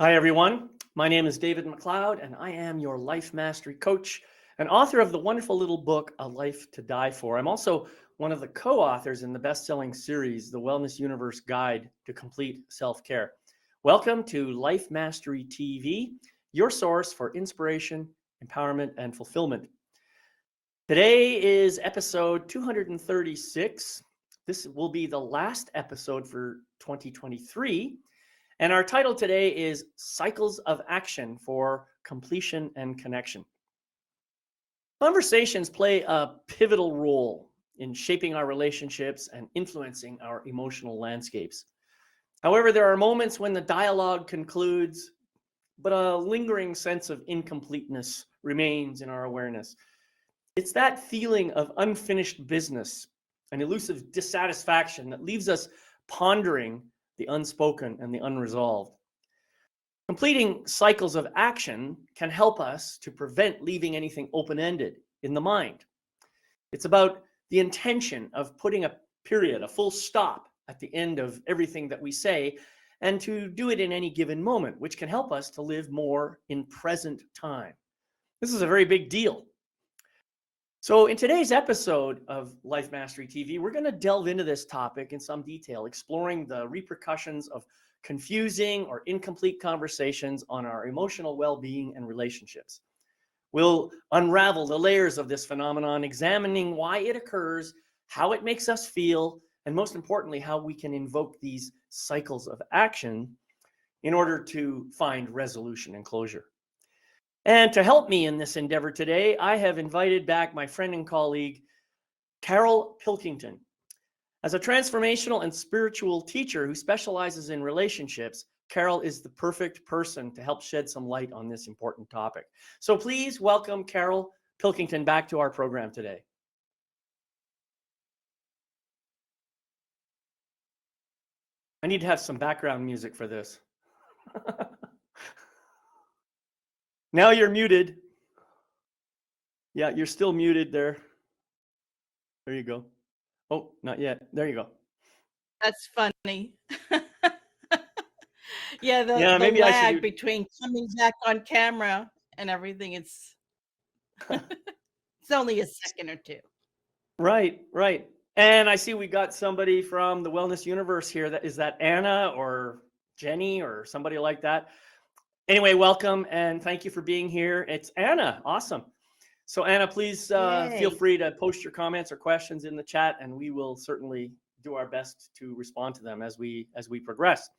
Hi, everyone. My name is David McLeod, and I am your life mastery coach and author of the wonderful little book, A Life to Die For. I'm also one of the co-authors in the best-selling series, The Wellness Universe Guide to Complete Self-Care. Welcome to Life Mastery TV, your source for inspiration, empowerment, and fulfillment. Today is episode 236. This will be the last episode for 2023. And our title today is Cycles of Action for Completion and Connection. Conversations play a pivotal role in shaping our relationships and influencing our emotional landscapes. However, there are moments when the dialogue concludes, but a lingering sense of incompleteness remains in our awareness. It's that feeling of unfinished business, an elusive dissatisfaction that leaves us pondering the unspoken and the unresolved. Completing cycles of action can help us to prevent leaving anything open-ended in the mind. It's about the intention of putting a period, a full stop at the end of everything that we say, and to do it in any given moment, which can help us to live more in present time. This is a very big deal. So in today's episode of Life Mastery TV, we're going to delve into this topic in some detail, exploring the repercussions of confusing or incomplete conversations on our emotional well-being and relationships. We'll unravel the layers of this phenomenon, examining why it occurs, how it makes us feel, and most importantly, how we can invoke these cycles of action in order to find resolution and closure. And to help me in this endeavor today, I have invited back my friend and colleague, Carol Pilkington. As a transformational and spiritual teacher who specializes in relationships, Carol is the perfect person to help shed some light on this important topic. So please welcome Carol Pilkington back to our program today. I need to have some background music for this. Now you're muted. Yeah, you're still muted there. There you go. Oh, not yet. There you go. That's funny. Yeah, the Maybe I lag should between coming back on camera and everything, it's only a second or two. Right. And I see we got somebody from the Wellness Universe here. Is that Anna or Jenny or somebody like that? Anyway, welcome and thank you for being here. It's Anna. Awesome. So Anna, please feel free to post your comments or questions in the chat, and we will certainly do our best to respond to them as we progress.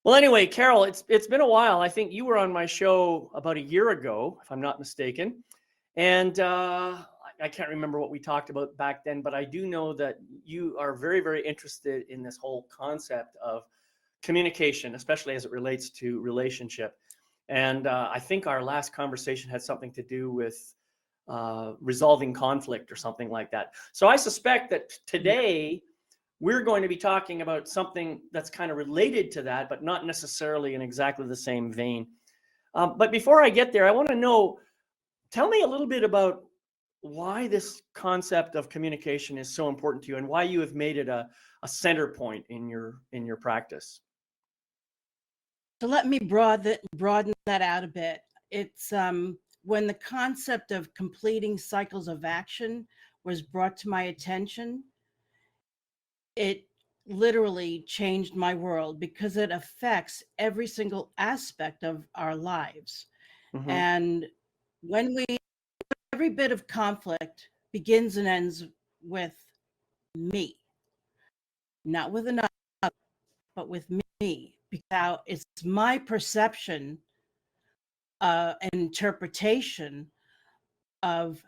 Well, anyway, Carol, it's been a while. I think you were on my show about a year ago, if I'm not mistaken. And I can't remember what we talked about back then, but I do know that you are very, very interested in this whole concept of communication, especially as it relates to relationship. And I think our last conversation had something to do with resolving conflict or something like that. So I suspect that today we're going to be talking about something that's kind of related to that, but not necessarily in exactly the same vein. But before I get there, I want to know, tell me a little bit about why this concept of communication is so important to you and why you have made it a center point in your practice. So let me broaden that out a bit. It's when the concept of completing cycles of action was brought to my attention, it literally changed my world because it affects every single aspect of our lives. Mm-hmm. And when every bit of conflict begins and ends with me, not with another, but with me, because it's my perception and interpretation of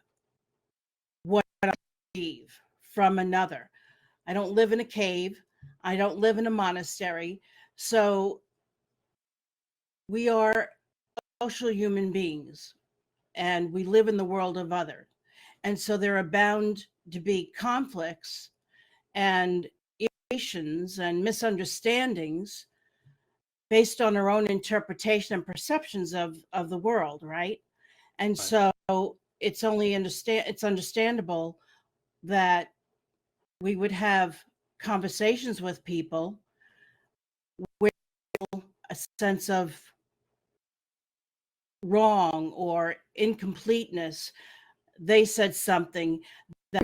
what I receive from another. I don't live in a cave. I don't live in a monastery. So we are social human beings and we live in the world of others. And so there are bound to be conflicts and irritations and misunderstandings based on our own interpretation and perceptions of the world, right? And so it's understandable that we would have conversations with people where a sense of wrong or incompleteness. They said something that,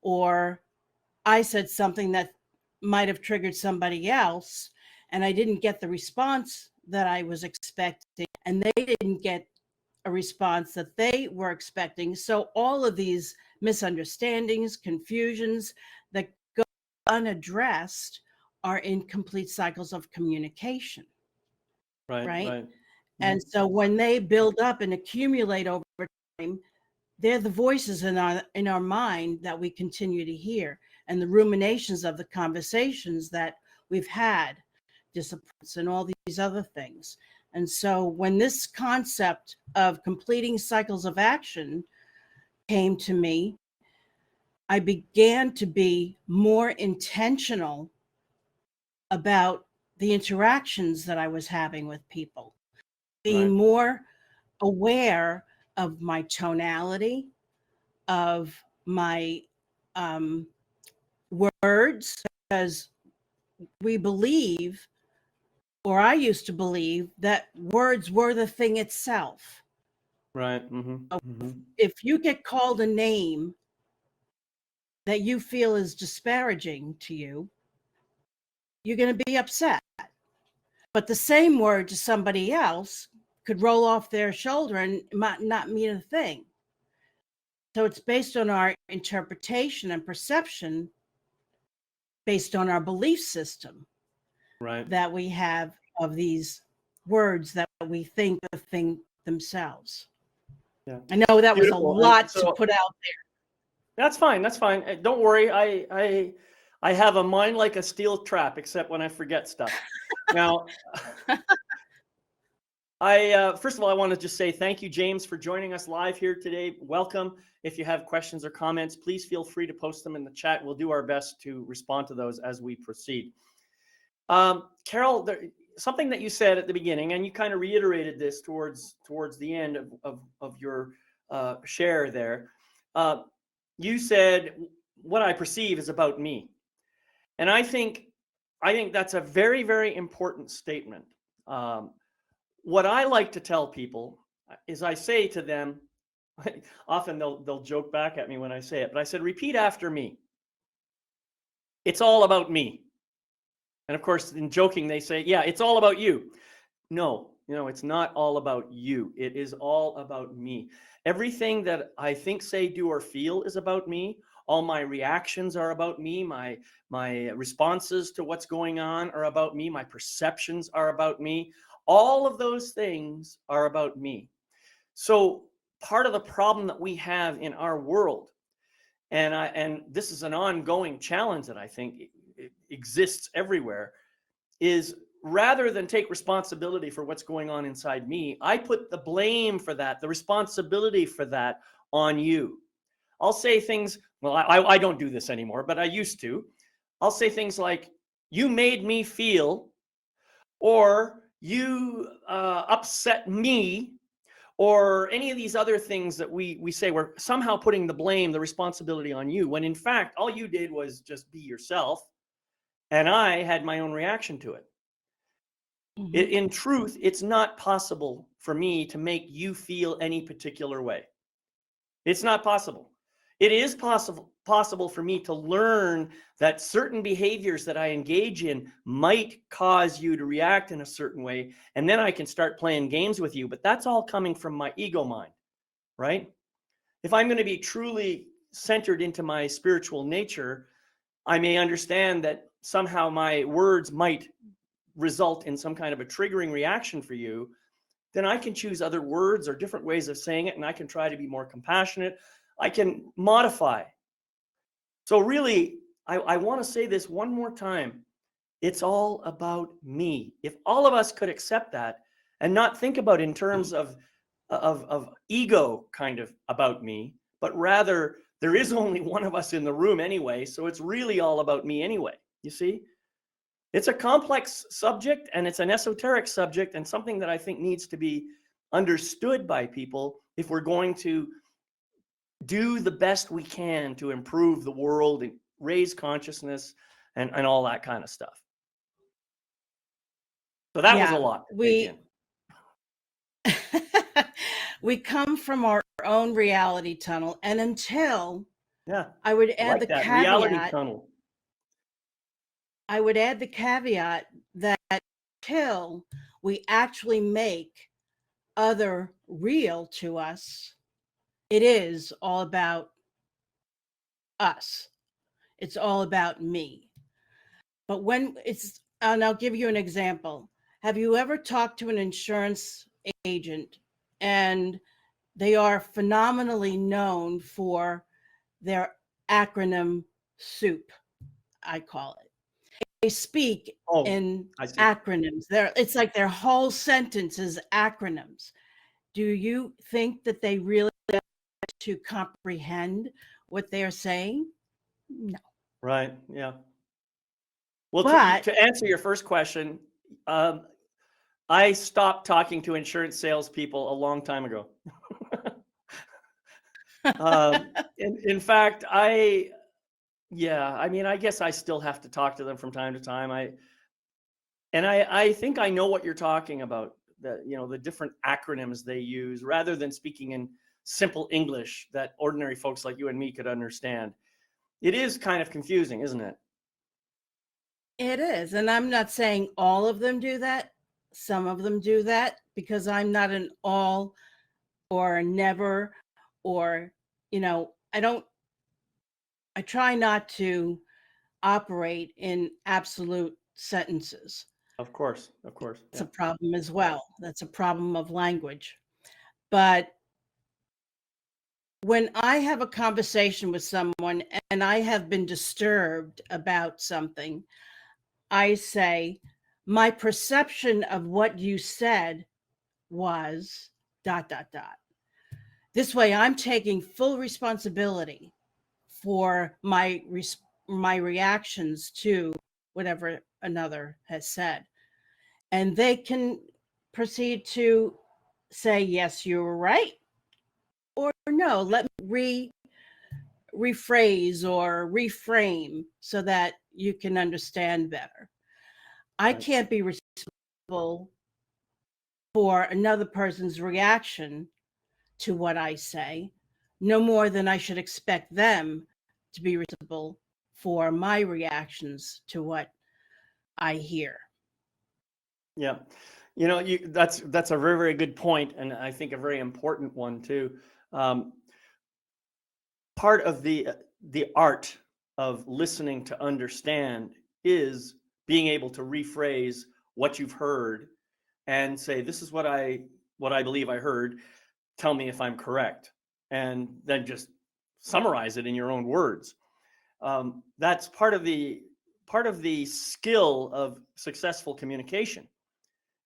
or I said something that might have triggered somebody else, and I didn't get the response that I was expecting, and they didn't get a response that they were expecting. So all of these misunderstandings, confusions that go unaddressed are incomplete cycles of communication, Right, right? right. And so when they build up and accumulate over time, they're the voices in our mind that we continue to hear, and the ruminations of the conversations that we've had, disappointments and all these other things. And so when this concept of completing cycles of action came to me, I began to be more intentional about the interactions that I was having with people, being Right. more aware of my tonality, of my words, because we believe, or I used to believe, that words were the thing itself. Right. Mm-hmm. If you get called a name that you feel is disparaging to you, you're going to be upset. But the same word to somebody else could roll off their shoulder and might not mean a thing. So it's based on our interpretation and perception, based on our belief system Right. that we have of these words that we think the thing themselves. Yeah. I know that was a Beautiful. And lot to so put out that's fine. That's fine. Don't worry. I have a mind like a steel trap, except when I forget stuff. Now, first of all, I want to just say thank you, James, for joining us live here today. Welcome. If you have questions or comments, please feel free to post them in the chat. We'll do our best to respond to those as we proceed. Carol, something that you said at the beginning, and you kind of reiterated this towards the end of your share there. You said, what I perceive is about me. And I think that's a very, very important statement. What I like to tell people is I say to them, often they'll joke back at me when I say it, but I said, repeat after me. It's all about me. And of course, in joking, they say, yeah, it's all about you. No, it's not all about you. It is all about me. Everything that I think, say, do, or feel is about me. All my reactions are about me. My responses to what's going on are about me. My perceptions are about me. All of those things are about me. So part of the problem that we have in our world, and this is an ongoing challenge that I think it exists everywhere, is rather than take responsibility for what's going on inside me, I put the blame for that, the responsibility for that on you. I'll say things, well, I don't do this anymore, but I used to. I'll say things like, you made me feel, or you upset me, or any of these other things that we say we're somehow putting the blame, the responsibility on you, when in fact, all you did was just be yourself, and I had my own reaction to it. there. In truth, it's not possible for me to make you feel any particular way. It's not possible. It is possible for me to learn that certain behaviors that I engage in might cause you to react in a certain way, and then I can start playing games with you. But that's all coming from my ego mind, right? If I'm going to be truly centered into my spiritual nature, I may understand that somehow my words might result in some kind of a triggering reaction for you. Then I can choose other words or different ways of saying it, and I can try to be more compassionate. I can modify. So really, I want to say this one more time. It's all about me. If all of us could accept that and not think about it in terms of ego kind of about me, but rather there is only one of us in the room anyway, so it's really all about me anyway. You see? It's a complex subject, and it's an esoteric subject, and something that I think needs to be understood by people if we're going to do the best we can to improve the world and raise consciousness and all that kind of stuff. So that was a Yeah, lot to take in. we come from our own reality tunnel, and until Yeah, I would I add like the that reality caveat, tunnel. that till we actually make other real to us, it is all about us. It's all about me. But when it's, and I'll give you an example. Have you ever talked to an insurance agent and they are phenomenally known for their acronym soup, I call it. They speak Oh, in I see. acronyms. It's like their whole sentence is acronyms. Do you think that they really have to comprehend what they're saying? No. Right. Yeah. Well, But to answer your first question, um, I stopped talking to insurance salespeople a long time ago. In fact, yeah, I mean, I guess I still have to talk to them from time to time. I think I know what you're talking about. The different acronyms they use, rather than speaking in simple English that ordinary folks like you and me could understand. It is kind of confusing, isn't it? it is. And I'm not saying all of them do that. Some of them do that because I'm not an all or a never, or, I try not to operate in absolute sentences. Of course, of course. It's Yeah. a problem as well. That's a problem of language. But when I have a conversation with someone and I have been disturbed about something, I say, my perception of what you said was dot, dot, dot. This way, I'm taking full responsibility for my reactions to whatever another has said. And they can proceed to say, yes, you were right, or no, let me rephrase or reframe so that you can understand better. I Right. can't be responsible for another person's reaction to what I say, no more than I should expect them to be responsible for my reactions to what I hear. Yeah. That's a very, very good point, and I think a very important one too. Um, Part of the art of listening to understand is being able to rephrase what you've heard and say, this is what I believe I heard. Tell me if I'm correct, and then just summarize it in your own words. That's part of the skill of successful communication,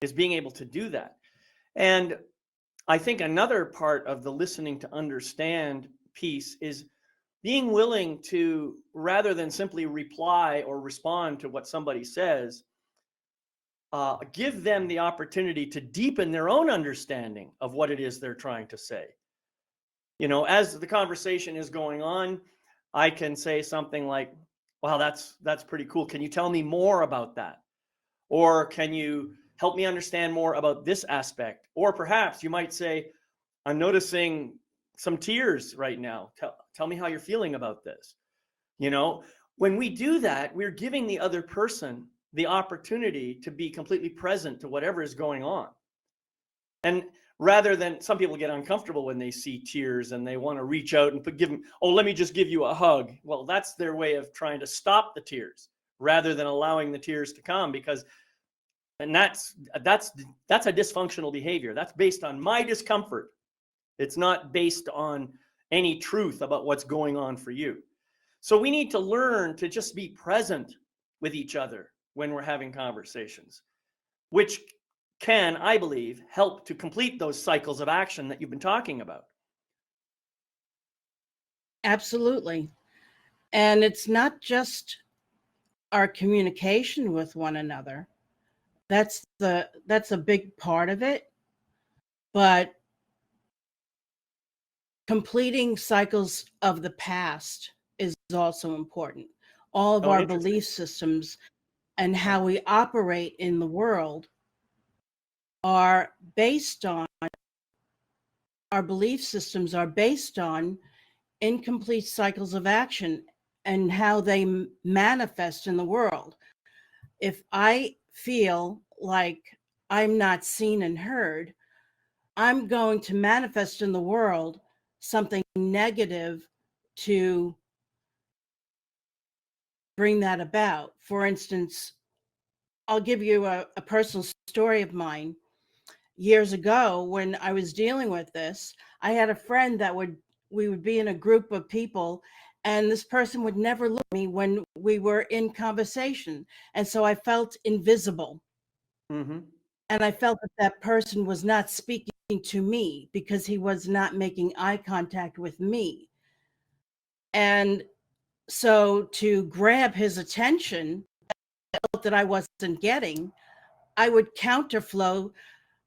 is being able to do that. And I think another part of the listening to understand piece is being willing to, rather than simply reply or respond to what somebody says, give them the opportunity to deepen their own understanding of what it is they're trying to say. As the conversation is going on, I can say something like, wow, that's pretty cool. Can you tell me more about that? Or can you help me understand more about this aspect? Or perhaps you might say, I'm noticing some tears right now. Tell me how you're feeling about this. When we do that, we're giving the other person the opportunity to be completely present to whatever is going on. And rather than, some people get uncomfortable when they see tears and they want to reach out and give them, oh, let me just give you a hug. Well, that's their way of trying to stop the tears rather than allowing the tears to come, and that's a dysfunctional behavior. That's based on my discomfort. It's not based on any truth about what's going on for you. So we need to learn to just be present with each other when we're having conversations, which can, I believe, help to complete those cycles of action that you've been talking about. Absolutely. And it's not just our communication with one another. That's a big part of it, but completing cycles of the past is also important. All of Oh, our interesting. belief systems and Right. how we operate in the world are based on, our belief systems are based on incomplete cycles of action and how they manifest in the world. If I feel like I'm not seen and heard, I'm going to manifest in the world something negative to bring that about. For instance, I'll give you a personal story of mine. Years ago, when I was dealing with this, I had a friend that we would be in a group of people, and this person would never look at me when we were in conversation. And so I felt invisible. Mm-hmm. And I felt that that person was not speaking to me because he was not making eye contact with me. And so to grab his attention that I wasn't getting, I would counterflow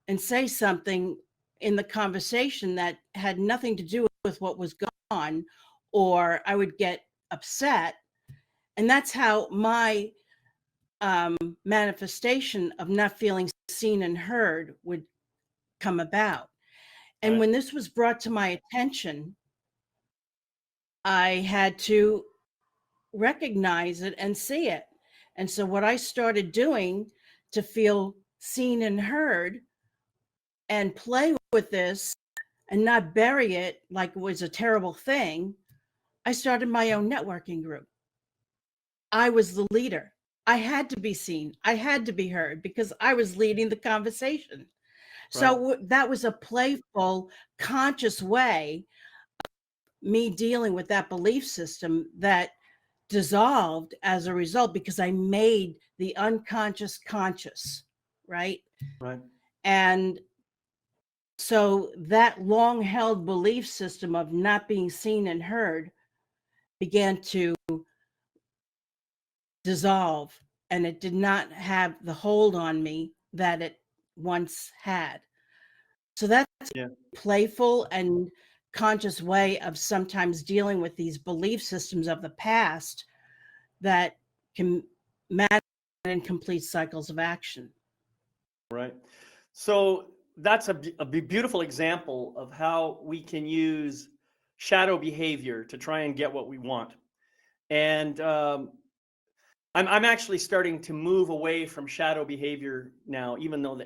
and say something in the conversation that had nothing to do with what was going on, or I would get upset. And that's how my manifestation of not feeling seen and heard would come about. And Right. when this was brought to my attention, I had to recognize it and see it. And so, what I started doing to feel seen and heard and play with this and not bury it like it was a terrible thing, I started my own networking group. I was the leader. I had to be seen. I had to be heard because I was leading the conversation. Right. So that was a playful, conscious way me dealing with that belief system that dissolved as a result because I made the unconscious conscious, right? Right. And so that long held belief system of not being seen and heard began to dissolve, and it did not have the hold on me that it once had. So that's Yeah. a playful and conscious way of sometimes dealing with these belief systems of the past that can manifest in complete cycles of action. Right. So that's a beautiful example of how we can use shadow behavior to try and get what we want. And I'm actually starting to move away from shadow behavior now, even though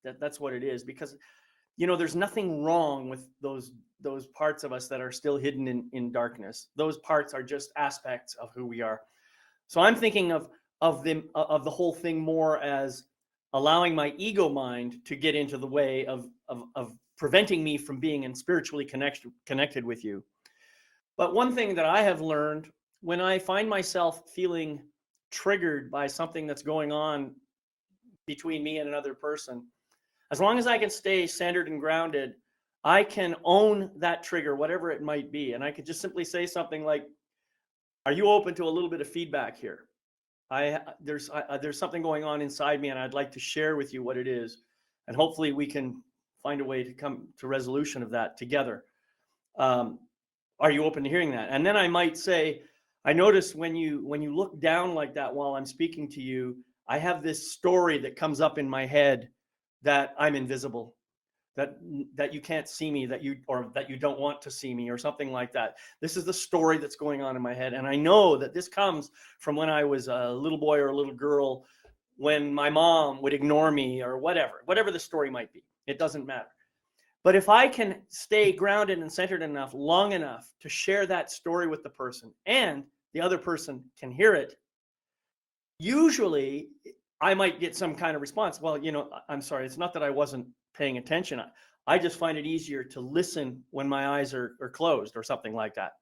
that's what it is, because there's nothing wrong with those parts of us that are still hidden in darkness. Those parts are just aspects of who we are. So I'm thinking of the whole thing more as allowing my ego mind to get into the way of preventing me from being in spiritually connected with you. But one thing that I have learned, when I find myself feeling triggered by something that's going on between me and another person, as long as I can stay centered and grounded, I can own that trigger, whatever it might be. And I could just simply say something like, "Are you open to a little bit of feedback here? There's something going on inside me, and I'd like to share with you what it is, and hopefully we can find a way to come to resolution of that together. Um, are you open to hearing that?" And then I might say, "I notice when you look down like that while I'm speaking to you, I have this story that comes up in my head that I'm invisible, that you can't see me, that you don't want to see me, or something like that. This is the story that's going on in my head, and I know that this comes from when I was a little boy or a little girl, when my mom would ignore me, or whatever the story might be. It doesn't matter. But if I can stay grounded and centered enough long enough to share that story with the person, and the other person can hear it, usually I might get some kind of response. "Well, I'm sorry, it's not that I wasn't paying attention. I just find it easier to listen when my eyes are closed," or something like that.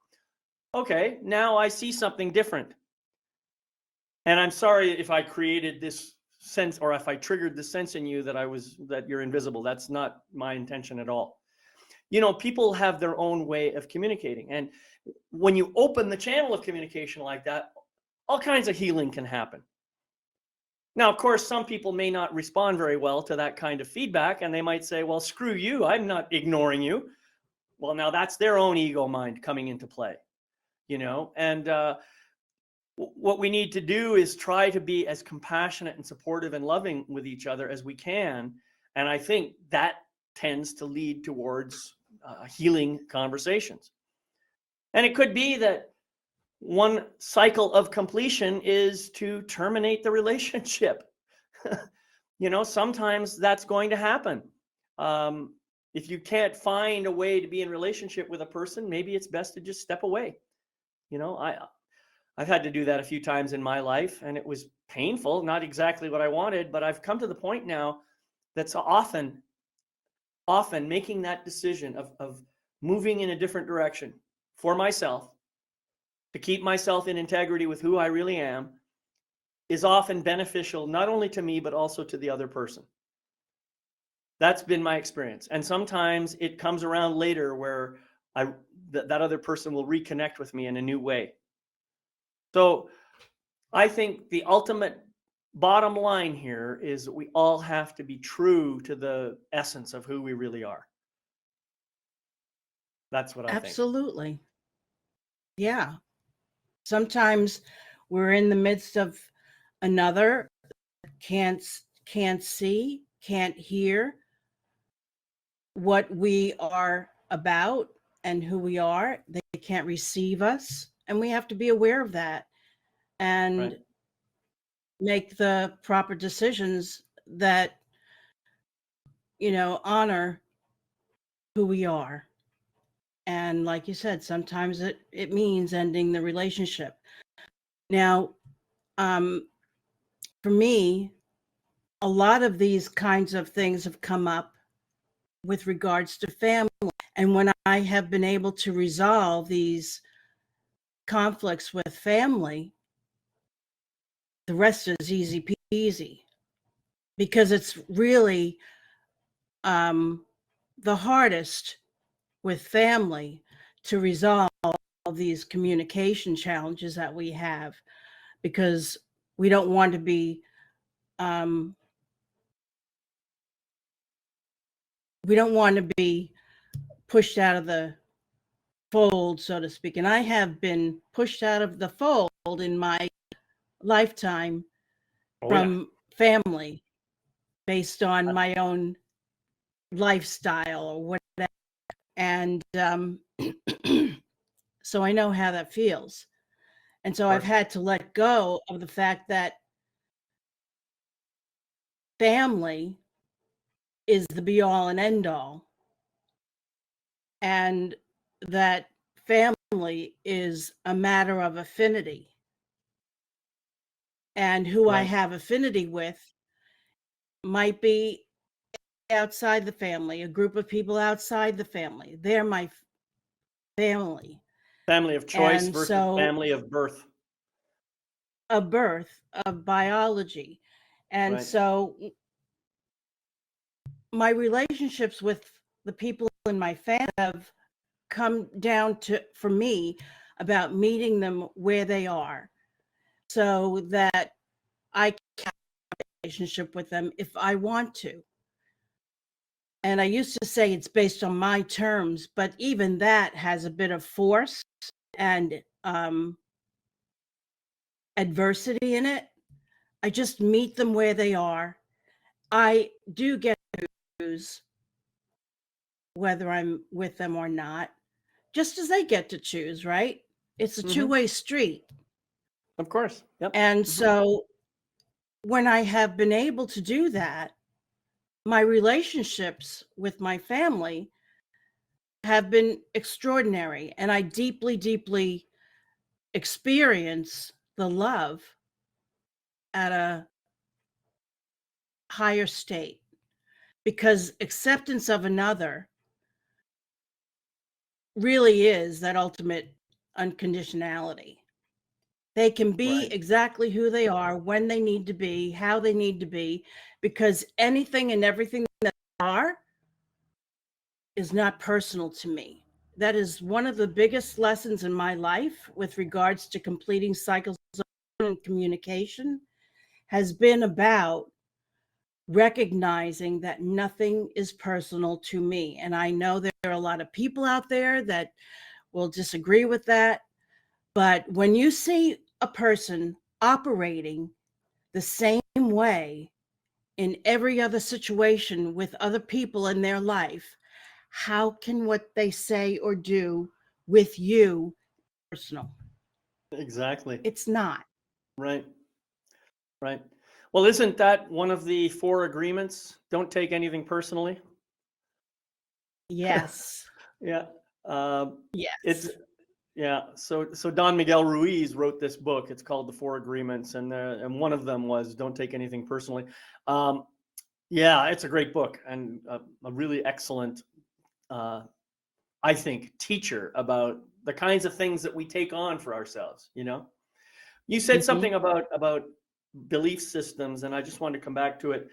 Okay, now I see something different. And I'm sorry if I created this sense, or if I triggered the sense in you that you're invisible. That's not my intention at all. People have their own way of communicating. And when you open the channel of communication like that, all kinds of healing can happen. Now, of course, some people may not respond very well to that kind of feedback, and they might say, "Well, screw you, I'm not ignoring you." Well, now that's their own ego mind coming into play, and what we need to do is try to be as compassionate and supportive and loving with each other as we can, And I think that tends to lead towards healing conversations. And it could be that one cycle of completion is to terminate the relationship. Sometimes that's going to happen. If you can't find a way to be in relationship with a person, maybe it's best to just step away. I've had to do that a few times in my life, and it was painful, not exactly what I wanted, but I've come to the point now that's often making that decision of moving in a different direction for myself, to keep myself in integrity with who I really am, is often beneficial not only to me, but also to the other person. That's been my experience. And sometimes it comes around later where that other person will reconnect with me in a new way. So I think the ultimate bottom line here is that we all have to be true to the essence of who we really are. That's what I think. Absolutely. Yeah. Sometimes we're in the midst of another, can't see, can't hear what we are about and who we are. They can't receive us, and we have to be aware of that and Right. make the proper decisions that honor who we are. And like you said, sometimes it means ending the relationship. Now, for me, a lot of these kinds of things have come up with regards to family. And when I have been able to resolve these conflicts with family, the rest is easy peasy, because it's really the hardest with family to resolve these communication challenges that we have, because we don't want to be pushed out of the fold, so to speak. And I have been pushed out of the fold in my lifetime from family based on my own lifestyle or whatever. And so I know how that feels. And so I've had to let go of the fact that family is the be all and end all, and that family is a matter of affinity. And who I have affinity with might be outside the family, a group of people outside the family. They're my family. Family of choice versus family of birth. Of birth, of biology. And so my relationships with the people in my family have come down to, for me, about meeting them where they are, so that I can have a relationship with them if I want to. And I used to say it's based on my terms, but even that has a bit of force and adversity in it. I just meet them where they are. I do get to choose whether I'm with them or not, just as they get to choose, right? It's a two-way street. Of course. Yep. And so when I have been able to do that, my relationships with my family have been extraordinary. And I deeply, deeply experience the love at a higher state, because acceptance of another really is that ultimate unconditionality. They can be exactly who they are, when they need to be, how they need to be, because anything and everything that they are is not personal to me. That is one of the biggest lessons in my life with regards to completing cycles of communication, has been about recognizing that nothing is personal to me. And I know there are a lot of people out there that will disagree with that. But when you see a person operating the same way in every other situation with other people in their life, how can what they say or do with you personal? Exactly. It's not. Right. Right. Well, isn't that one of the 4 agreements? Don't take anything personally. Yes. Yeah. It's Yes. yeah. So Don Miguel Ruiz wrote this book. It's called The 4 Agreements, and one of them was don't take anything personally. Um, yeah, it's a great book and a really excellent, I think, teacher about the kinds of things that we take on for ourselves. You said Mhm. something about belief systems, and I just wanted to come back to it.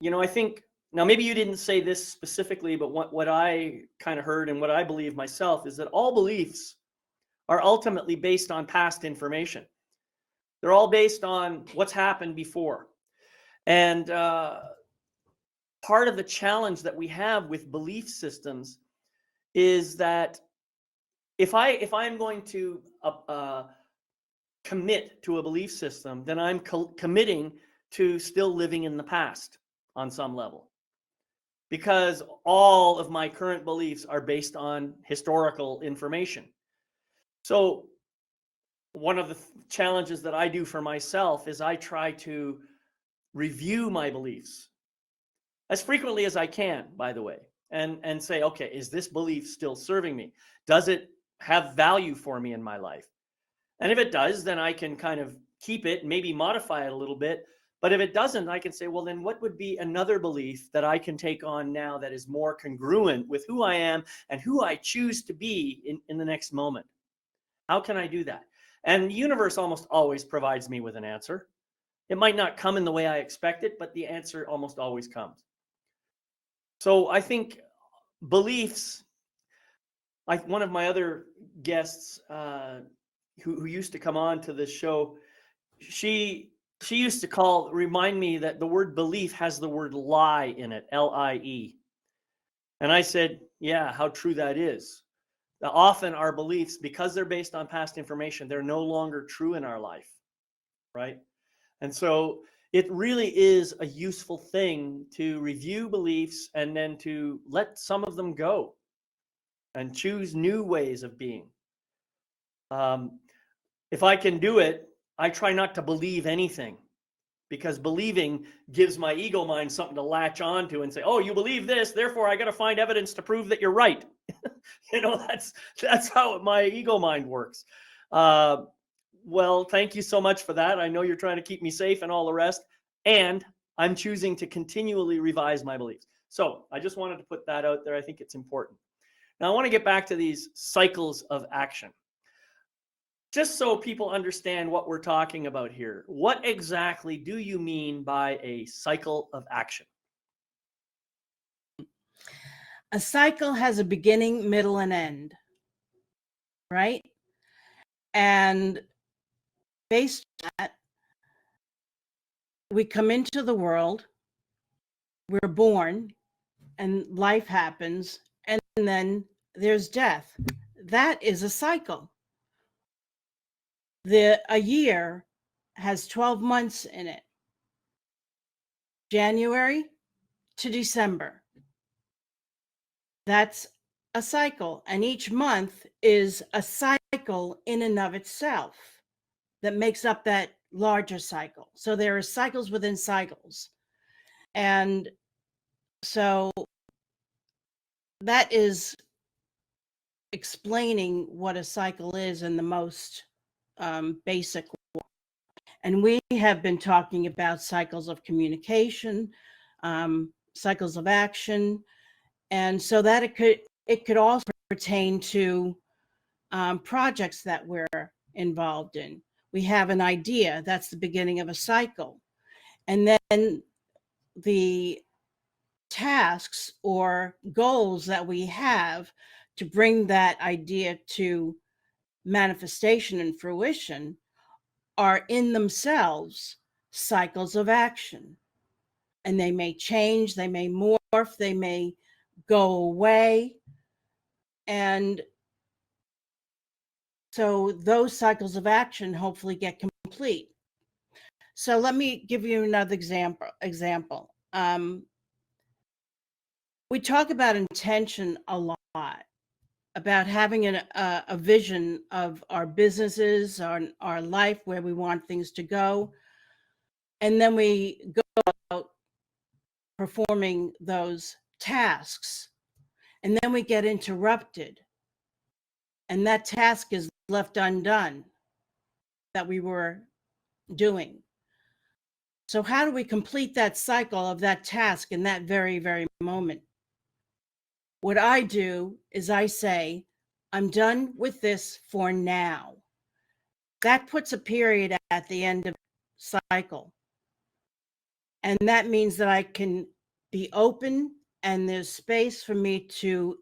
I think now maybe you didn't say this specifically, but what I kind of heard and what I believe myself is that all beliefs are ultimately based on past information. They're all based on what's happened before. And part of the challenge that we have with belief systems is that if I'm going to commit to a belief system, then I'm committing to still living in the past on some level, because all of my current beliefs are based on historical information. So one of the challenges that I do for myself is I try to review my beliefs as frequently as I can, by the way, and say, okay, is this belief still serving me? Does it have value for me in my life? And if it does, then I can kind of keep it, maybe modify it a little bit. But if it doesn't, I can say, well, then what would be another belief that I can take on now that is more congruent with who I am and who I choose to be in the next moment? How can I do that? And the universe almost always provides me with an answer. It might not come in the way I expect it, but the answer almost always comes. So I think beliefs, like one of my other guests who used to come on to this show, she used to remind me that the word belief has the word lie in it, LIE. And I said, yeah, how true that is. Now, often our beliefs, because they're based on past information, they're no longer true in our life, right? And so it really is a useful thing to review beliefs and then to let some of them go and choose new ways of being. Um, if I can do it, I try not to believe anything, because believing gives my ego mind something to latch onto and say, oh, you believe this, therefore I got to find evidence to prove that you're right. That's how my ego mind works. Uh, well, thank you so much for that. I know you're trying to keep me safe and all the rest, and I'm choosing to continually revise my beliefs. So I just wanted to put that out there. I think it's important. Now I want to get back to these cycles of action. Just so people understand what we're talking about here, what exactly do you mean by a cycle of action? A cycle has a beginning, middle, and end, right? And based on that, we come into the world, we're born, and life happens, and then there's death. That is a cycle. A year has 12 months in it. January to December. That's a cycle, and each month is a cycle in and of itself that makes up that larger cycle. So there are cycles within cycles. And so that is explaining what a cycle is in the most basic way. And we have been talking about cycles of communication, cycles of action, and so that it could also pertain to projects that we're involved in. We have an idea, that's the beginning of a cycle, and then the tasks or goals that we have to bring that idea to manifestation and fruition are in themselves cycles of action. And they may change, they may morph, they may go away. And so those cycles of action hopefully get complete. So let me give you another example. We talk about intention a lot, about having a vision of our businesses, our life, where we want things to go. And then we go out performing those tasks. And then we get interrupted. And that task is left undone that we were doing. So how do we complete that cycle of that task in that very, very moment? What I do is I say, I'm done with this for now. That puts a period at the end of the cycle. And that means that I can be open and there's space for me to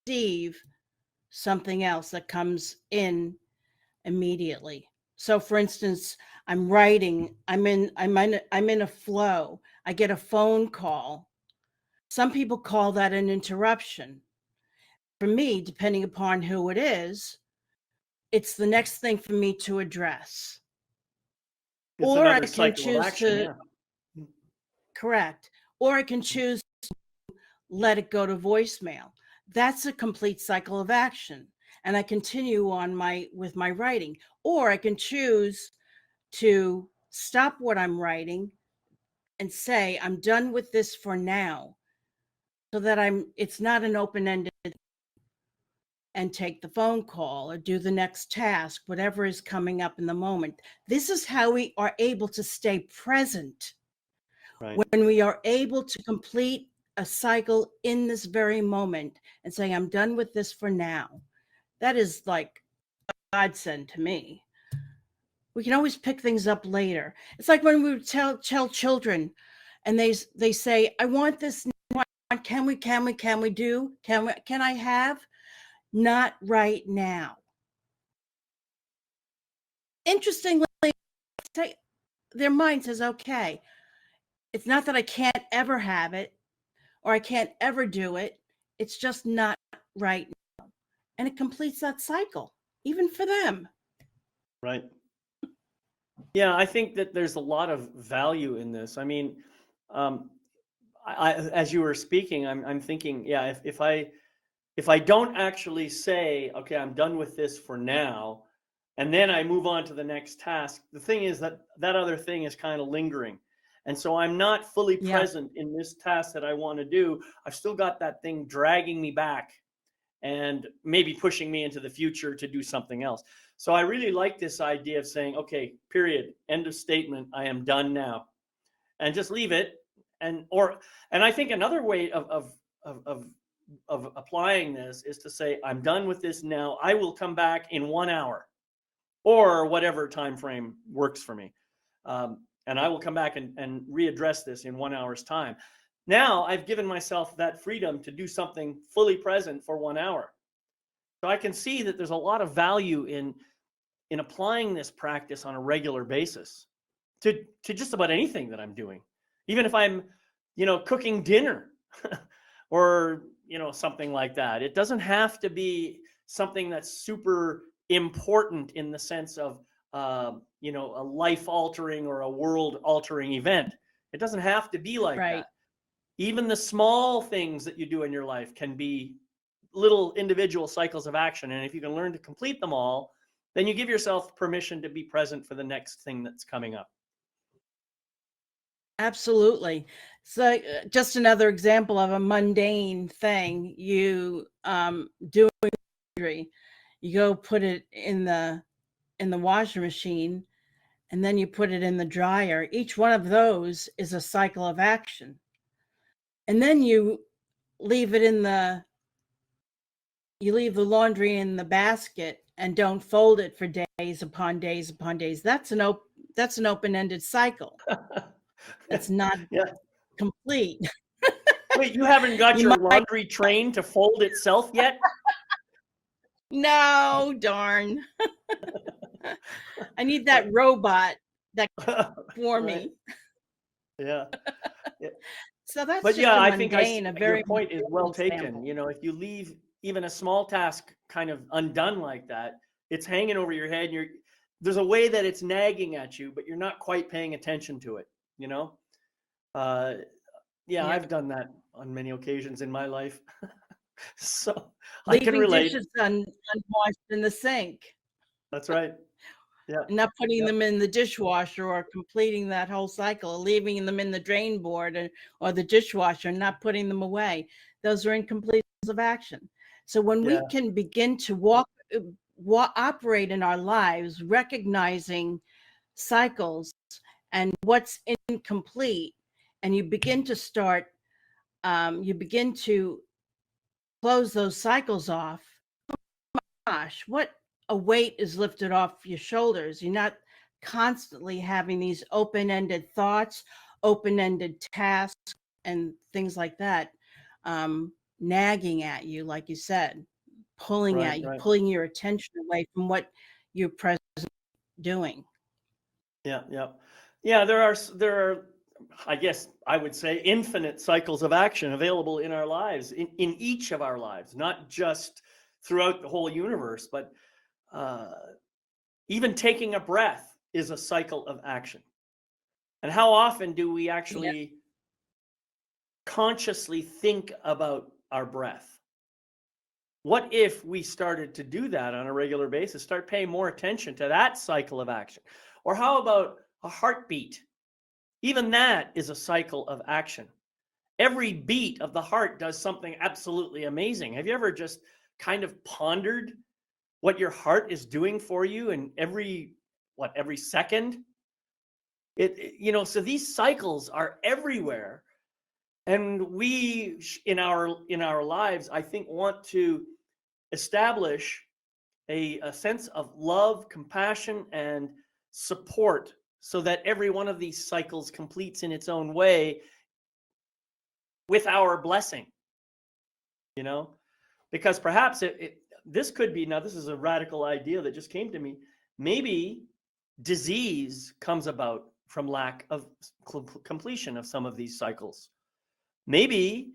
receive something else that comes in immediately. So for instance, I'm writing, I'm in a flow. I get a phone call. Some people call that an interruption. For me, depending upon who it is, it's the next thing for me to address. It's Or I another can cycle of choose action, to yeah. correct. Or I can choose to let it go to voicemail. That's a complete cycle of action. And I continue on with my writing. Or I can choose to stop what I'm writing and say, I'm done with this for now, so that it's not an open-ended, and take the phone call or do the next task, whatever is coming up in the moment. This is how we are able to stay present. Right. When we are able to complete a cycle in this very moment and say, I'm done with this for now. That is like a godsend to me. We can always pick things up later. It's like when we tell children and they say, I want this now. Can I have? Not right now. Interestingly, their mind says, okay, it's not that I can't ever have it or I can't ever do it. It's just not right now. And it completes that cycle, even for them. Right. Yeah, I think that there's a lot of value in this. I mean, as you were speaking, I'm thinking, yeah, if I don't actually say, okay, I'm done with this for now, and then I move on to the next task, the thing is that that other thing is kind of lingering. And so I'm not fully present in this task that I want to do. I've still got that thing dragging me back and maybe pushing me into the future to do something else. So I really like this idea of saying, okay, period, end of statement, I am done now. And just leave it. And I think another way of applying this is to say, I'm done with this now. I will come back in 1 hour or whatever time frame works for me. And I will come back and readdress this in 1 hour's time. Now I've given myself that freedom to do something fully present for 1 hour. So I can see that there's a lot of value in applying this practice on a regular basis to just about anything that I'm doing. Even if I'm, cooking dinner or, something like that. It doesn't have to be something that's super important in the sense of, a life-altering or a world-altering event. It doesn't have to be like Right. that. Even the small things that you do in your life can be little individual cycles of action. And if you can learn to complete them all, then you give yourself permission to be present for the next thing that's coming up. Absolutely. So just another example of a mundane thing. You do laundry, you go put it in the washing machine, and then you put it in the dryer. Each one of those is a cycle of action. And then you leave the laundry in the basket and don't fold it for days upon days upon days. That's an open-ended cycle. That's not Yeah. complete. Wait, you haven't got You your might laundry train to fold itself yet? No, darn. I need that robot that for Right. me. Yeah. Yeah. So that's But just yeah, a I think mundane, a your very point is well mundane taken. example. If you leave even a small task kind of undone like that, it's hanging over your head. And there's a way that it's nagging at you, but you're not quite paying attention to it, you know? Uh, yeah, Yeah. I've done that on many occasions in my life. So I can Leaving relate. dishes unwashed in the sink, That's right. Yeah. and not putting Yep. them in the dishwasher, or completing that whole cycle, or leaving them in the drain board, or the dishwasher, and not putting them away. Those are incomplete of action. So when Yeah. we can begin to operate in our lives, recognizing cycles and what's incomplete, and you begin to close those cycles off, gosh, what a weight is lifted off your shoulders. You're not constantly having these open-ended thoughts, open-ended tasks, and things like that, nagging at you, like you said, pulling Right. at you, Right. pulling your attention away from what you're present doing. Yeah. Yeah. Yeah. There are, I guess I would say, infinite cycles of action available in our lives, in each of our lives, not just throughout the whole universe, but uh, even taking a breath is a cycle of action. And how often do we Yeah. actually consciously think about our breath? What if we started to do that on a regular basis, start paying more attention to that cycle of action? Or how about a heartbeat? Even that is a cycle of action. Every beat of the heart does something absolutely amazing. Have you ever just kind of pondered what your heart is doing for you in every second? So these cycles are everywhere, and we in our lives, I think, want to establish a sense of love, compassion, and support, so that every one of these cycles completes in its own way with our blessing, you know? Because perhaps this could be, now this is a radical idea that just came to me. Maybe disease comes about from lack of completion of some of these cycles. Maybe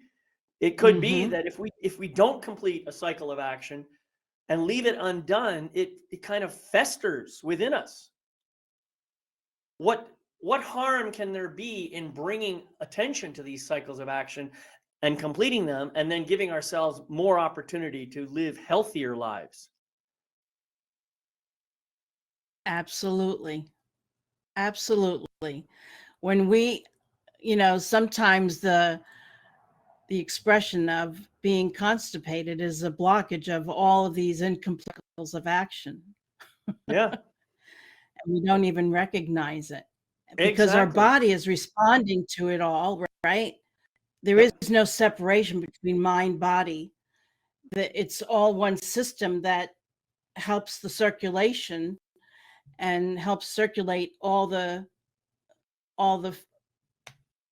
it could be Mm-hmm. that if we don't complete a cycle of action and leave it undone, it kind of festers within us. What harm can there be in bringing attention to these cycles of action and completing them, and then giving ourselves more opportunity to live healthier lives? Absolutely. Absolutely. When we, sometimes the expression of being constipated is a blockage of all of these incomplete cycles of action. Yeah, And we don't even recognize it because our exactly. body is responding to it all, right? There is Yep. no separation between mind, body. It's all one system that helps the circulation, and helps circulate all the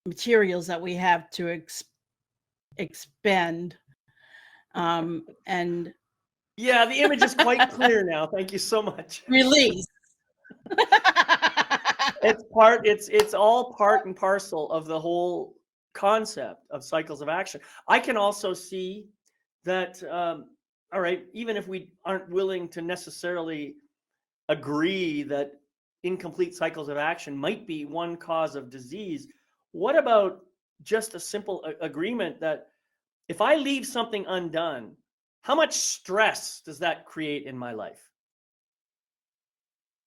materials that we have to expend, and Yeah, the image is quite clear now. Thank you so much. release. It's all part and parcel of the whole concept of cycles of action. I can also see that, all right, even if we aren't willing to necessarily agree that incomplete cycles of action might be one cause of disease, what about just a simple agreement that if I leave something undone, how much stress does that create in my life?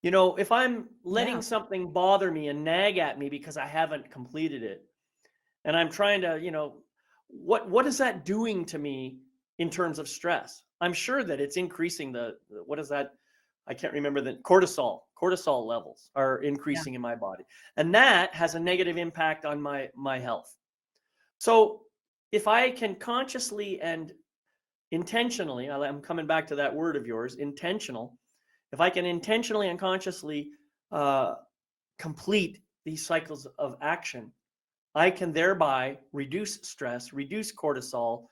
If I'm letting Yeah. something bother me and nag at me because I haven't completed it, and I'm trying to, what is that doing to me in terms of stress? I'm sure that it's increasing what is that? I can't remember the cortisol levels are Yeah. increasing in my body. And that has a negative impact on my health. So if I can consciously and intentionally, I'm coming back to that word of yours, intentional. If I can intentionally and consciously uh, complete these cycles of action, I can thereby reduce stress, reduce cortisol,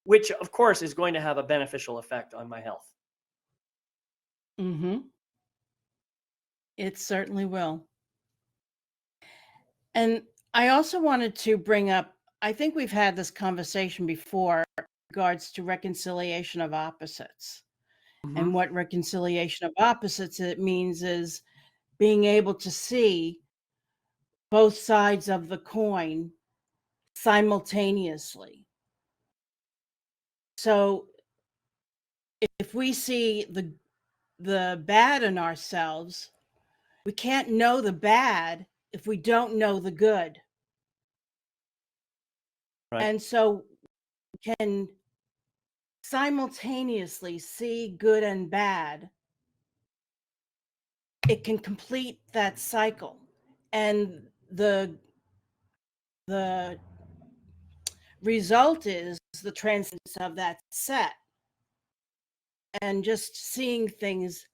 which of course is going to have a beneficial effect on my health. Mm-hmm. It certainly will. And I also wanted to bring up, I think we've had this conversation before in regards to reconciliation of opposites. And what reconciliation of opposites it means is being able to see both sides of the coin simultaneously. So if we see the bad in ourselves, we can't know the bad if we don't know the good. Right. And so we can simultaneously see good and bad. It can complete that cycle. And the result is the transcendence of that set and just seeing things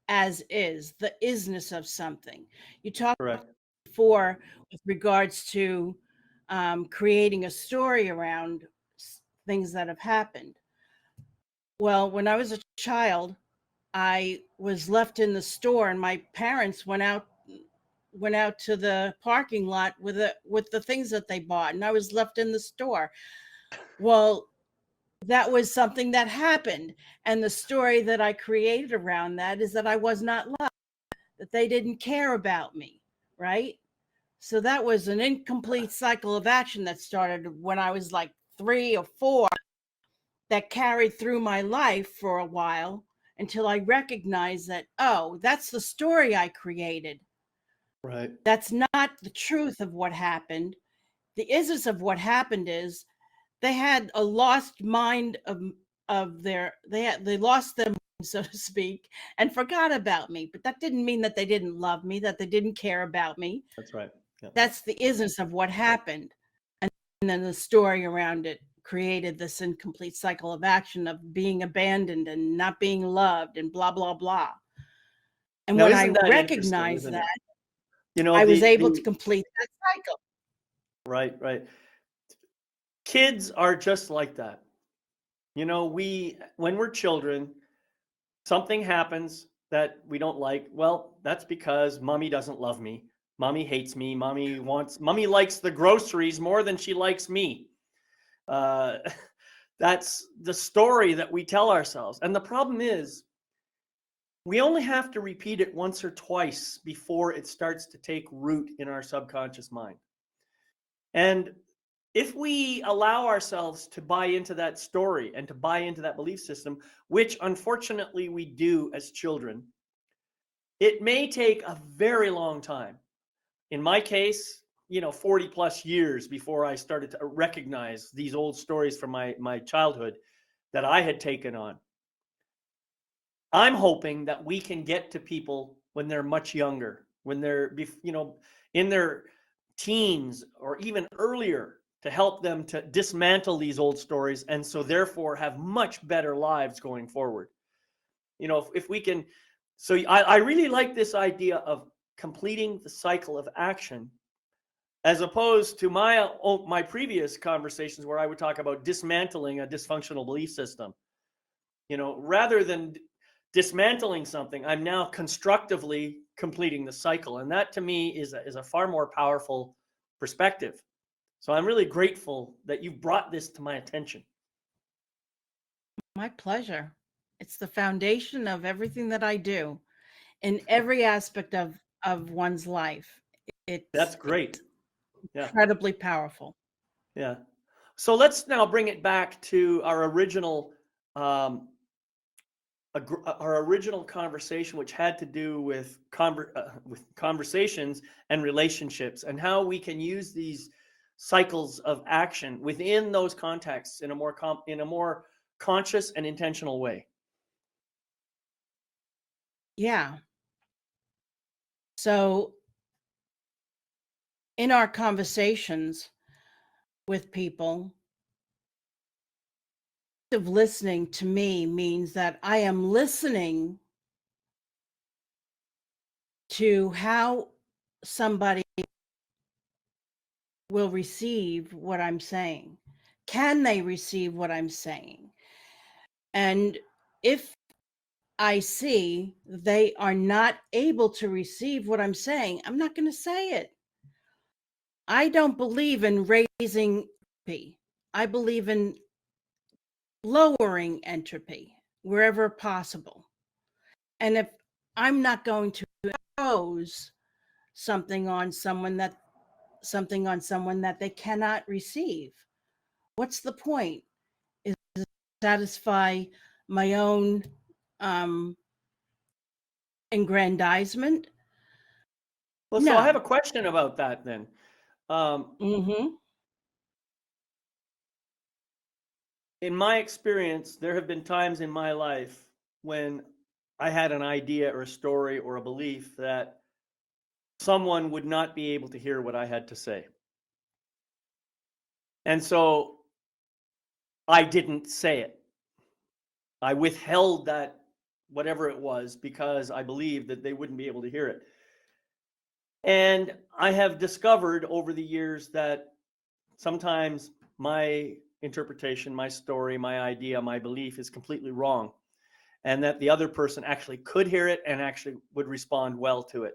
as is, the isness of something. You talked Correct. before with regards to creating a story around things that have happened. Well, when I was a child, I was left in the store, and my parents went out to the parking lot with the things that they bought, and I was left in the store. Well, that was something that happened, and the story that I created around that is that I was not loved, that they didn't care about me, right? So that was an incomplete cycle of action that started when I was like 3 or 4, that carried through my life for a while until I recognized that, oh, that's the story I created. Right. That's not the truth of what happened. The isness of what happened is they had a lost mind of their they lost them, so to speak, and forgot about me. But that didn't mean that they didn't love me, that they didn't care about me. That's right. Yeah. That's the isness of what happened. And then the story around it created this incomplete cycle of action of being abandoned and not being loved and blah, blah, blah. And Now, when I isn't that interesting, recognized isn't it? that, You know, I was able to the complete that cycle. right, right. Kids are just like that. You know, when we're children, something happens that we don't like. Well, that's because mommy doesn't love me. Mommy hates me. Mommy likes the groceries more than she likes me. Uh, that's the story that we tell ourselves. And the problem is, we only have to repeat it once or twice before it starts to take root in our subconscious mind. And if we allow ourselves to buy into that story and to buy into that belief system, which unfortunately we do as children, it may take a very long time. In my case, 40 plus years before I started to recognize these old stories from my childhood that I had taken on. I'm hoping that we can get to people when they're much younger, when they're, in their teens or even earlier, to help them to dismantle these old stories and so therefore have much better lives going forward. If we can, so I really like this idea of completing the cycle of action, as opposed to my previous conversations where I would talk about dismantling a dysfunctional belief system. Rather than dismantling something, I'm now constructively completing the cycle, and that to me is a far more powerful perspective. So I'm really grateful that you brought this to my attention. My pleasure. It's the foundation of everything that I do in every aspect of one's life. That's It's great. Yeah. incredibly powerful. Yeah. So let's now bring it back to our original conversation, which had to do with conversations and relationships, and how we can use these cycles of action within those contexts in a more conscious and intentional way. Yeah. So in our conversations with people, of listening to me means that I am listening to how somebody will receive what I'm saying. Can they receive what I'm saying? And if I see they are not able to receive what I'm saying, I'm not going to say it. I don't believe in raising entropy. I believe in lowering entropy. wherever possible. And if I'm not going to impose something on someone that they cannot receive, what's the point? Is it to satisfy my own aggrandizement? Well, so I have a No. question about that then. Mm-hmm. In my experience, there have been times in my life when I had an idea or a story or a belief that someone would not be able to hear what I had to say. And so I didn't say it. I withheld that, whatever it was, because I believed that they wouldn't be able to hear it. And I have discovered over the years that sometimes my interpretation, my story, my idea, my belief is completely wrong, and that the other person actually could hear it and actually would respond well to it.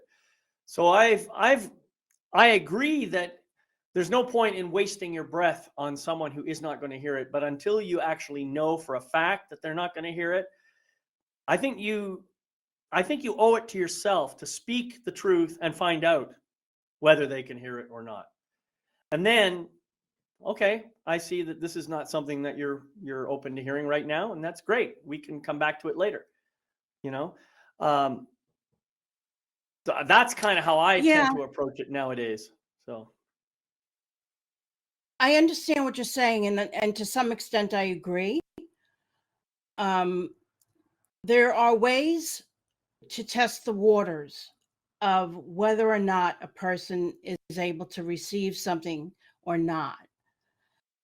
So I agree that there's no point in wasting your breath on someone who is not going to hear it, but until you actually know for a fact that they're not going to hear it, I think you owe it to yourself to speak the truth and find out whether they can hear it or not. And then, okay, I see that this is not something that you're open to hearing right now, and that's great. We can come back to it later. You know, um, that's kind of how I Yeah, tend to approach it nowadays. So, I understand what you're saying, and to some extent I agree. There are ways to test the waters of whether or not a person is able to receive something or not.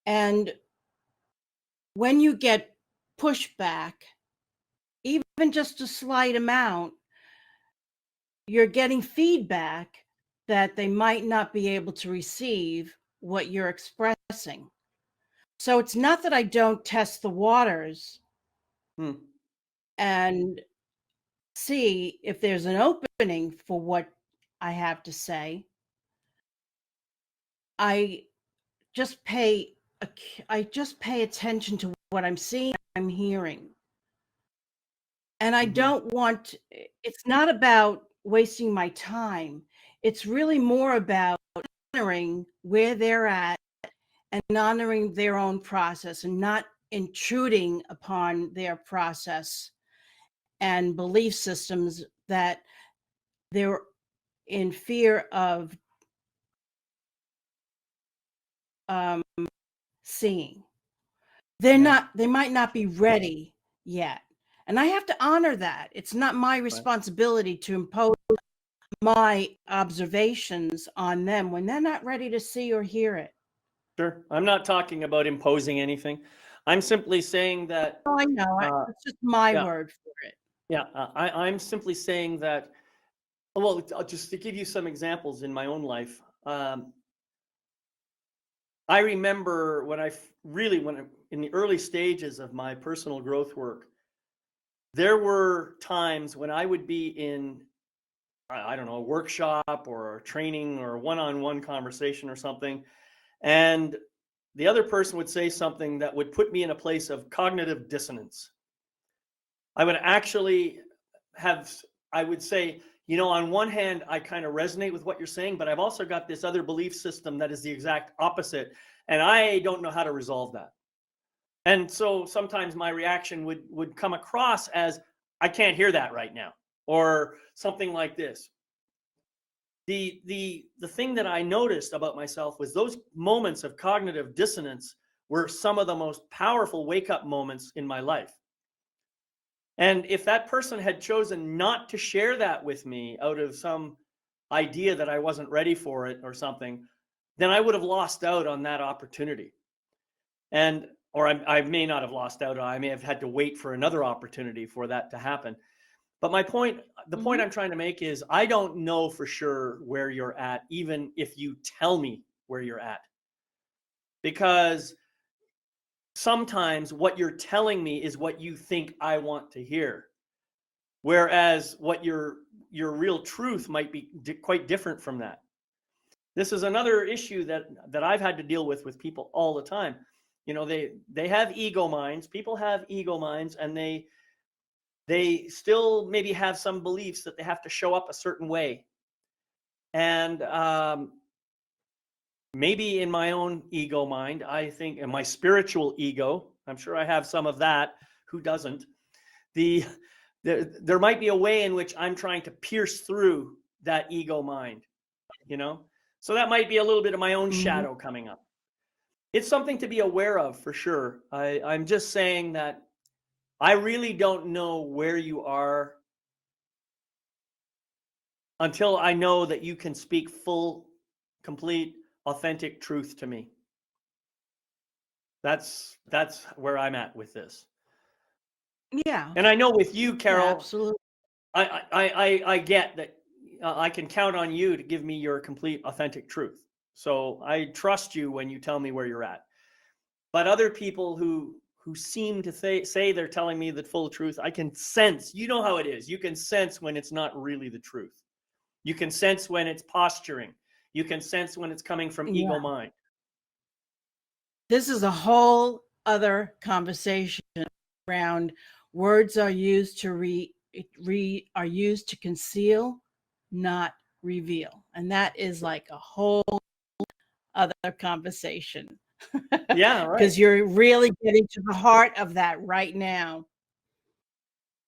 And when you get pushback, even just a slight amount, you're getting feedback that they might not be able to receive what you're expressing. So it's not that I don't test the waters hmm, and see if there's an opening for what I have to say. I just pay attention to what I'm seeing, I'm hearing. And I mhm, don't want, it's not about wasting my time. It's really more about honoring where they're at and honoring their own process and not intruding upon their process and belief systems that they're in fear of seeing. yeah, They might not be ready yet. And I have to honor that. It's not my right, responsibility to impose my observations on them when they're not ready to see or hear it. sure. I'm not talking about imposing anything. I'm simply saying that, Oh, I know. uh, It's just my yeah, word for it. yeah. I'm simply saying that. Well, just to give you some examples in my own life. I remember when in the early stages of my personal growth work, there were times when I would be in, I don't know, a workshop or a training or a one-on-one conversation or something, and the other person would say something that would put me in a place of cognitive dissonance. I would actually have, I would say, on one hand, I kind of resonate with what you're saying, but I've also got this other belief system that is the exact opposite, and I don't know how to resolve that. And so sometimes my reaction would come across as, I can't hear that right now, or something like this. The thing that I noticed about myself was those moments of cognitive dissonance were some of the most powerful wake up moments in my life. And if that person had chosen not to share that with me out of some idea that I wasn't ready for it or something, then I would have lost out on that opportunity. And or I may not have lost out. I may have had to wait for another opportunity for that to happen. But the point Mhm. I'm trying to make is I don't know for sure where you're at, even if you tell me where you're at. Because sometimes what you're telling me is what you think I want to hear. Whereas what your real truth might be quite different from that. This is another issue that I've had to deal with people all the time. They have ego minds. People have ego minds, and They still maybe have some beliefs that they have to show up a certain way. And maybe in my own ego mind, I think, in my spiritual ego, I'm sure I have some of that. Who doesn't? The there might be a way in which I'm trying to pierce through that ego mind, you know? So that might be a little bit of my own Mhm. shadow coming up. It's something to be aware of for sure. I'm just saying that I really don't know where you are until I know that you can speak full, complete, authentic truth to me. That's where I'm at with this. Yeah, And I know with you, yeah, Carol, absolutely. I get that I can count on you to give me your complete, authentic truth. So I trust you when you tell me where you're at. But other people who seem to say they're telling me the full truth, I can sense. You know how it is. You can sense when it's not really the truth. You can sense when it's posturing. You can sense when it's coming from ego Yeah. mind. This is a whole other conversation around words are used to are used to conceal, not reveal. And that is like a whole other conversation. Yeah, right. Because you're really getting to the heart of that right now.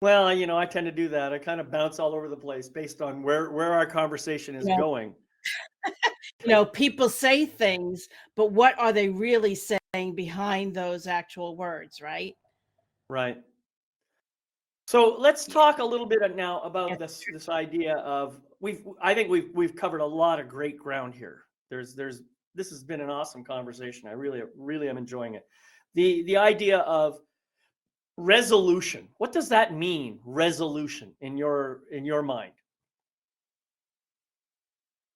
Well, I tend to do that. I kind of bounce all over the place based on where our conversation is Yeah. going. People say things, but what are they really saying behind those actual words, right? Right. So let's Yeah. talk a little bit now about Yes. this idea of I think we've covered a lot of great ground here. There's this has been an awesome conversation. I really am enjoying it. The idea of resolution. What does that mean? Resolution in your mind?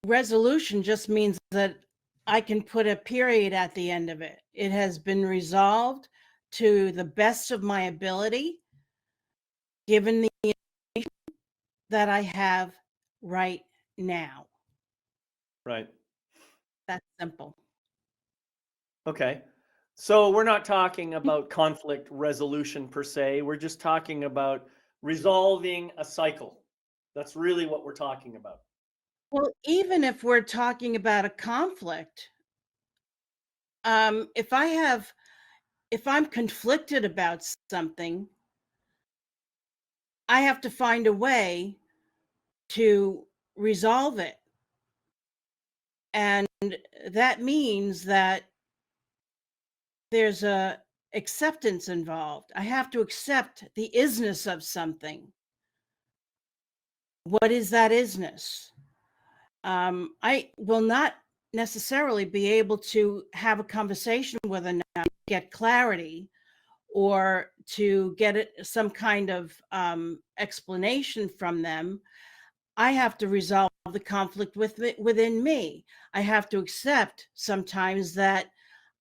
Resolution just means that I can put a period at the end of it. It has been resolved to the best of my ability, given the that I have right now. Right. That's simple. Okay. So we're not talking about conflict resolution per se. We're just talking about resolving a cycle. That's really what we're talking about. Well, even if we're talking about a conflict, if I'm conflicted about something, I have to find a way to resolve it. And that means that there's a acceptance involved. I have to accept the isness of something. What is that isness? I will not necessarily be able to have a conversation with another, get clarity, or to get some kind of explanation from them. I have to resolve the conflict within me. I have to accept sometimes that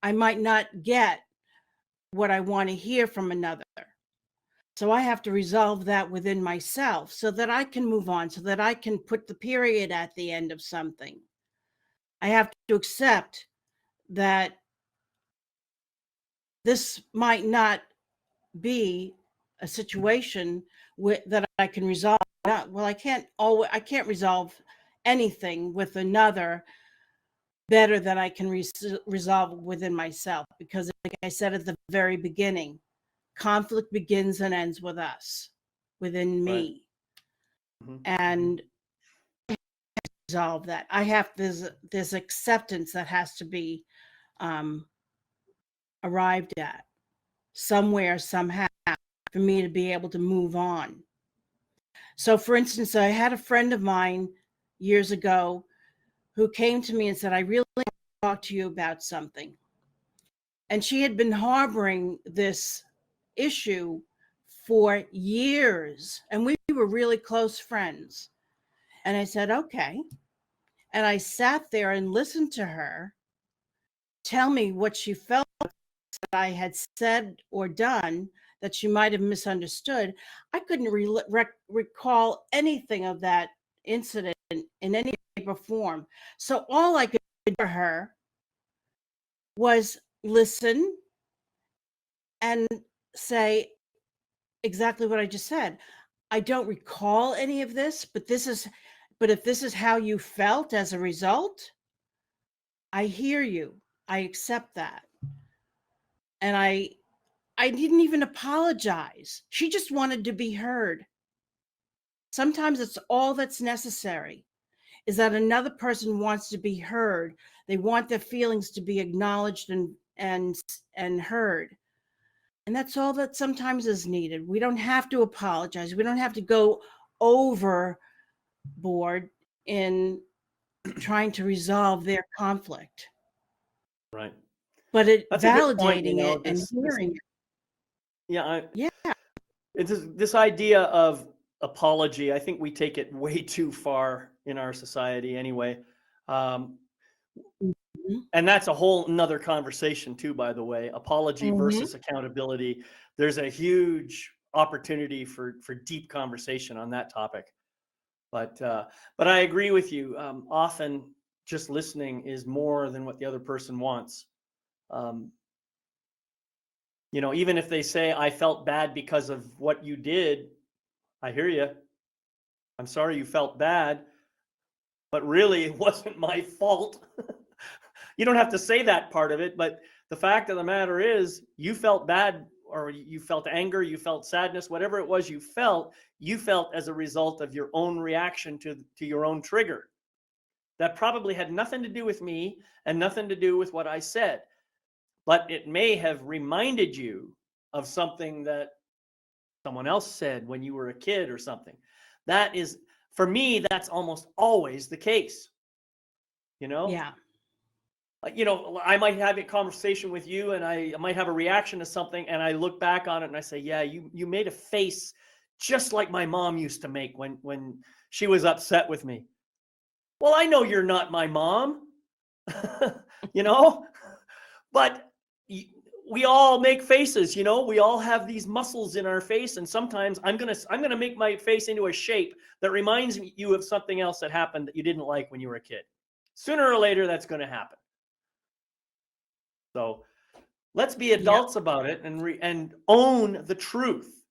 I might not get what I want to hear from another. So I have to resolve that within myself so that I can move on, so that I can put the period at the end of something. I have to accept that this might not be a situation that I can resolve. Well, I can't resolve anything with another better than I can resolve within myself, because like I said at the very beginning, conflict begins and ends with us, within Right. me. Mhm, mhm. And resolve that. I have this acceptance that has to be um, arrived at somewhere, somehow, for me to be able to move on. So, for instance, I had a friend of mine years ago who came to me and said, I really want to talk to you about something. And she had been harboring this issue for years, and we were really close friends. And I said, okay. And I sat there and listened to her tell me what she felt that I had said or done that she might have misunderstood. I couldn't recall anything of that incident in any shape or form. So all I could do for her was listen and say, exactly what I just said. I don't recall any of this, but if this is how you felt as a result, I hear you. I accept that. And I didn't even apologize. She just wanted to be heard. Sometimes it's all that's necessary is that another person wants to be heard. They want their feelings to be acknowledged and heard. And that's all that sometimes is needed. We don't have to apologize. We don't have to go overboard in trying to resolve their conflict. Right. But it That's a good point. validating it and hearing it. Yeah, Yeah. it's this idea of apology. I think we take it way too far in our society anyway. Um, Mhm. and that's a whole nother conversation too, by the way. Apology Mhm. versus accountability. There's a huge opportunity for deep conversation on that topic. But I agree with you. Often just listening is more than what the other person wants. Um, even if they say, I felt bad because of what you did, I hear you. I'm sorry you felt bad, but really it wasn't my fault. You don't have to say that part of it, but the fact of the matter is you felt bad, or you felt anger, you felt sadness, whatever it was you felt as a result of your own reaction to your own trigger. That probably had nothing to do with me and nothing to do with what I said, but it may have reminded you of something that someone else said when you were a kid or something. That is, for me, that's almost always the case. You know, Yeah. I might have a conversation with you, and I might have a reaction to something, and I look back on it and I say, "Yeah, you made a face just like my mom used to make when she was upset with me." Well, I know you're not my mom, you know, but we all make faces. We all have these muscles in our face, and sometimes I'm gonna make my face into a shape that reminds you of something else that happened that you didn't like when you were a kid. Sooner or later, that's going to happen. So let's be Yep. adults about it and own the truth.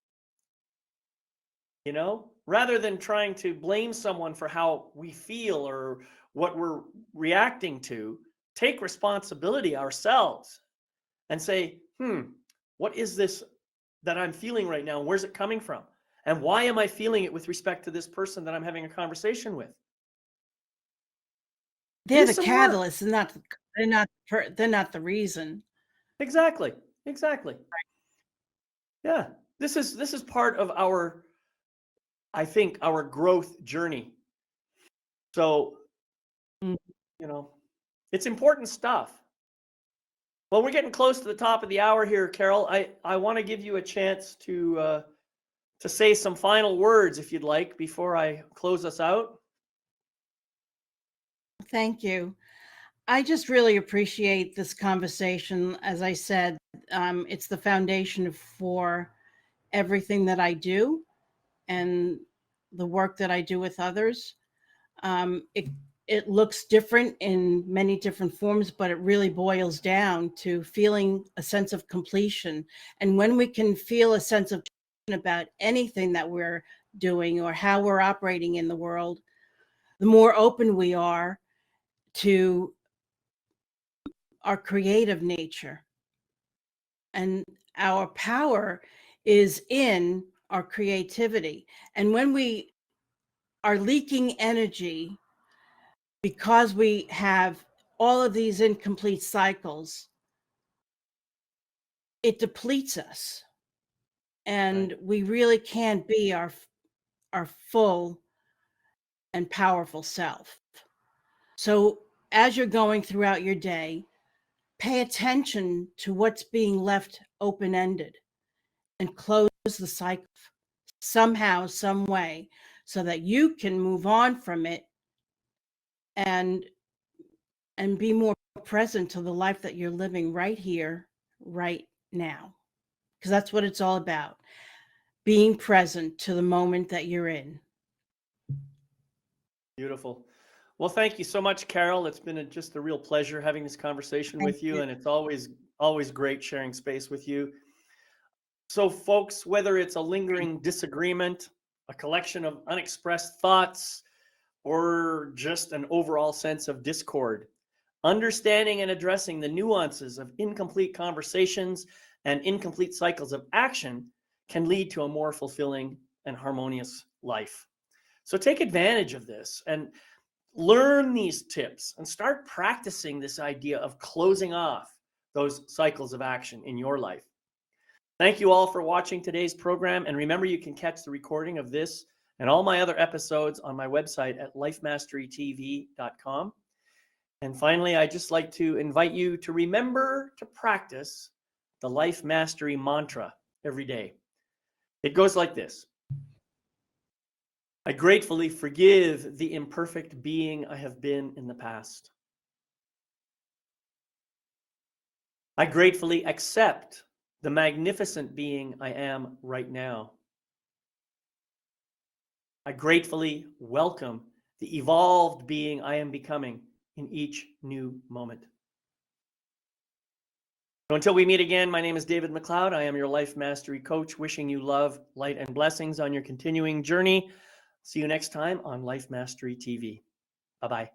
Rather than trying to blame someone for how we feel or what we're reacting to, take responsibility ourselves and say, what is this that I'm feeling right now? Where's it coming from? And why am I feeling it with respect to this person that I'm having a conversation with? They're Do the some work. catalyst, and they're not the reason. Exactly. Exactly. Yeah. This is part of I think our growth journey. So, Mm. you know, it's important stuff. Well, we're getting close to the top of the hour here, Carol. I want to give you a chance to say some final words if you'd like before I close us out. Thank you. I just really appreciate this conversation. As I said, it's the foundation for everything that I do and the work that I do with others. It looks different in many different forms, but it really boils down to feeling a sense of completion. And when we can feel a sense of about anything that we're doing or how we're operating in the world, the more open we are to our creative nature. And our power is in our creativity. And when we are leaking energy because we have all of these incomplete cycles, it depletes us. Right. And we really can't be our full and powerful self. So as you're going throughout your day, pay attention to what's being left open-ended and close the cycle somehow, some way, so that you can move on from it and be more present to the life that you're living right here, right now. Because that's what it's all about, being present to the moment that you're in. Beautiful. Well, thank you so much, Carol. It's been just a real pleasure having this conversation Thank with you, you. and it's always great sharing space with you. So, folks, whether it's a lingering disagreement, a collection of unexpressed thoughts, or just an overall sense of discord, understanding and addressing the nuances of incomplete conversations and incomplete cycles of action can lead to a more fulfilling and harmonious life. So take advantage of this and learn these tips and start practicing this idea of closing off those cycles of action in your life. Thank you all for watching today's program. And remember, you can catch the recording of this and all my other episodes on my website at lifemasterytv.com. And finally, I'd just like to invite you to remember to practice the Life Mastery mantra every day. It goes like this. I gratefully forgive the imperfect being I have been in the past. I gratefully accept the magnificent being I am right now. I gratefully welcome the evolved being I am becoming in each new moment. So until we meet again, my name is David McLeod. I am your Life Mastery Coach, wishing you love, light, and blessings on your continuing journey. See you next time on Life Mastery TV. Bye-bye.